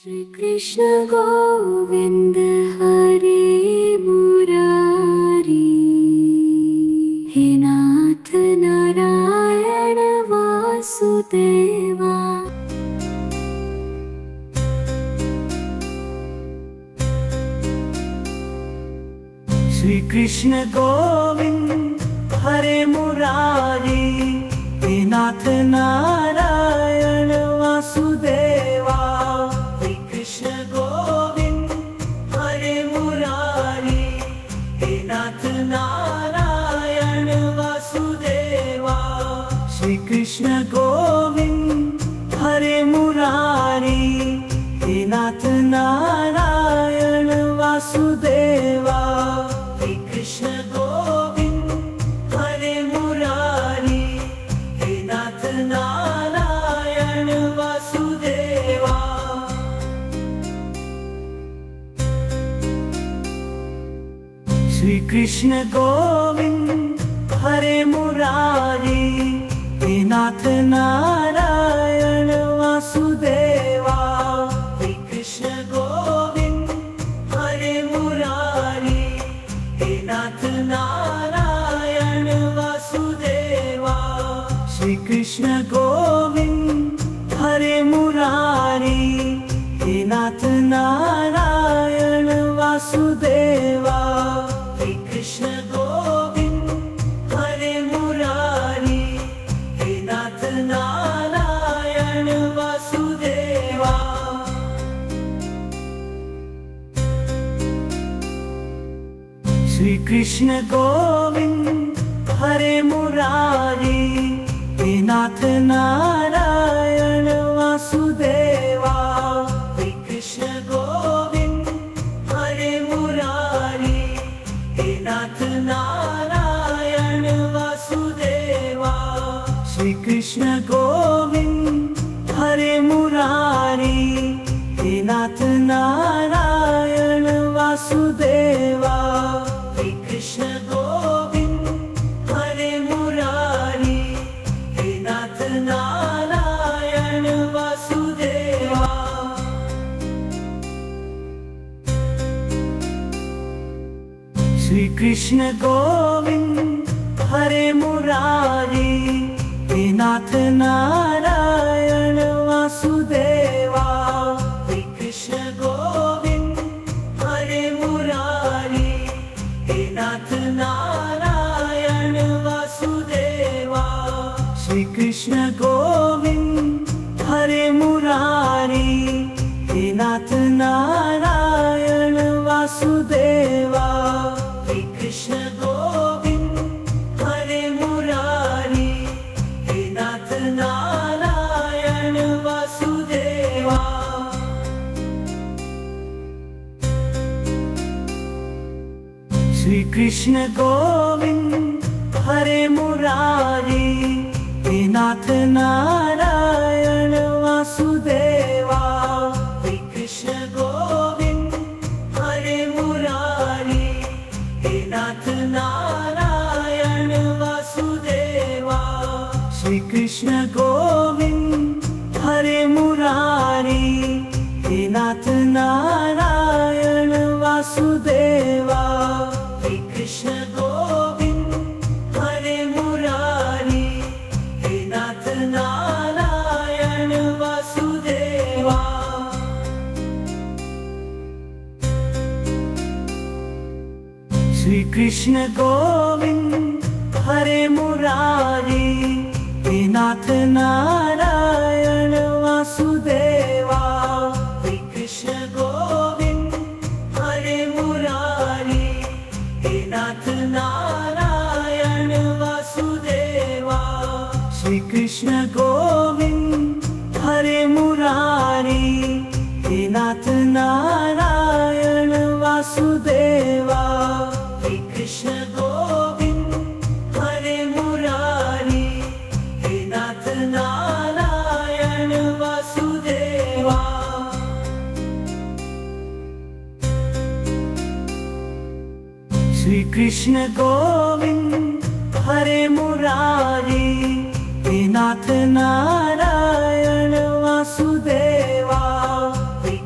Shri Krishna Govind हरे Murari, हे नाथ Narayan Vasudeva. Shri Krishna Govind हरे Murari, हे नाथ Narayan Vasudeva. Shri Krishna Govind हरे Murari, हे नाथ Narayan Vasudeva. Shri Krishna Govind हरे Murari, हे नाथ Narayan Vasudeva. Shri Krishna Govind हरे Murari, हे नाथ Narayan Vasudeva. Shri Krishna Govind हरे Murari, हे नाथ Narayan Vasudeva. Shri Krishna Govind हरे Murari, हे नाथ Narayan Vasudeva. Shri Krishna Govind हरे Murari, हे नाथ Narayan Vasudeva. Shri Krishna Govind हरे Murari, हे नाथ Narayan Vasudeva. Shri Krishna Govind हरे Murari, हे नाथ Narayan Vasudeva. Shri Krishna Govind हरे Murari, हे नाथ Narayan Vasudeva. Shri Krishna Govind हरे Murari, हे नाथ Narayan Vasudeva. Shri Krishna Govind हरे Murari, हे नाथ Narayan Vasudeva. Shri Krishna Govind हरे Murari, हे नाथ Narayan Vasudeva. Shri Krishna Govind हरे Murari, हे नाथ Narayan Vasudeva. Shri Krishna Govind हरे Murari, हे नाथ Narayan Vasudeva. Shri Krishna Govind हरे Murari, हे नाथ Narayan Vasudeva. Shri Krishna Govind हरे Murari, हे नाथ Narayan Vasudeva. Shri Krishna Govind हरे Murari, हे नाथ Narayan Vasudeva. Shri Krishna Govind हरे Murari, हे नाथ Narayan Vasudeva. Shri Krishna Govind हरे Murari, हे नाथ Narayan Vasudeva. Shri Krishna Govind हरे Murari, हे नाथ Narayan Vasudeva. Shri Krishna Govind हरे Murari, हे नाथ Narayan Vasudeva. Shri Krishna Govind हरे Murari, हे नाथ Narayan Vasudeva. Shri Krishna Govind हरे Murari, हे नाथ Narayan Vasudeva. Shri Krishna Govind हरे Murari, हे नाथ Narayan Vasudeva. Shri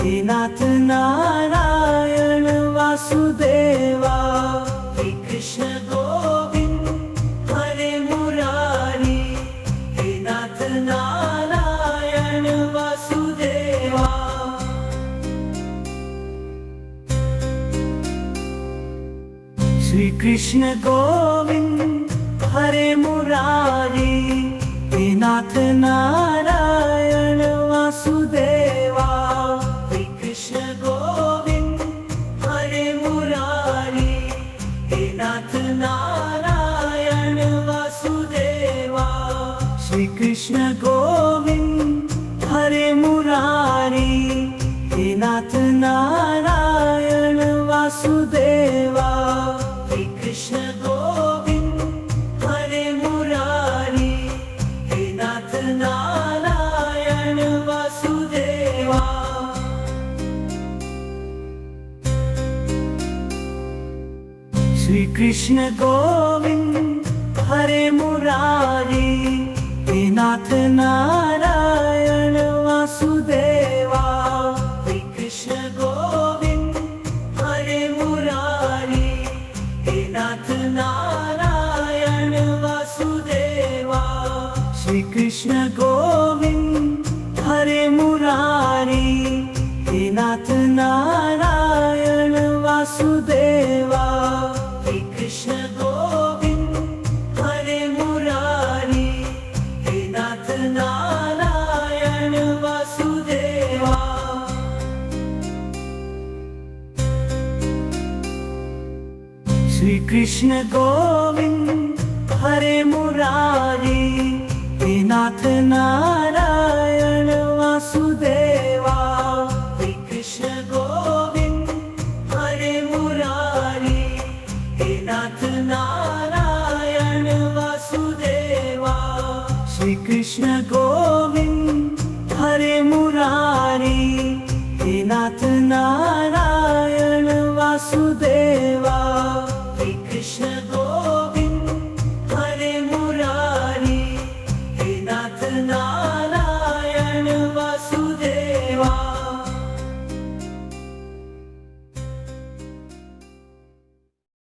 हे नाथ Narayan Vasudeva हे Krishna Govind हरे Murari हे नाथ Narayan Vasudeva Shri Krishna Govind हरे Murari हे नाथ Narayan Vasudeva हे Krishna Govind हरे Murari हे नाथ Narayan Vasudeva Shri Krishna Govind हरे Murari हे नाथ Narayan Vasudeva हे Krishna Govind हरे Murari हे नाथ Narayan Vasudeva Shri Krishna Govind हरे Murari हे नाथ Narayan Vasudeva हे Krishna Govind हरे Murari हे नाथ Narayan Vasudeva Shri Krishna Govind हरे Murari हे नाथ Narayan Vasudeva हे Krishna Govind हरे Murari हे नाथ Narayan Vasudeva Shri Krishna Govind हरे Murari हे नाथ Narayan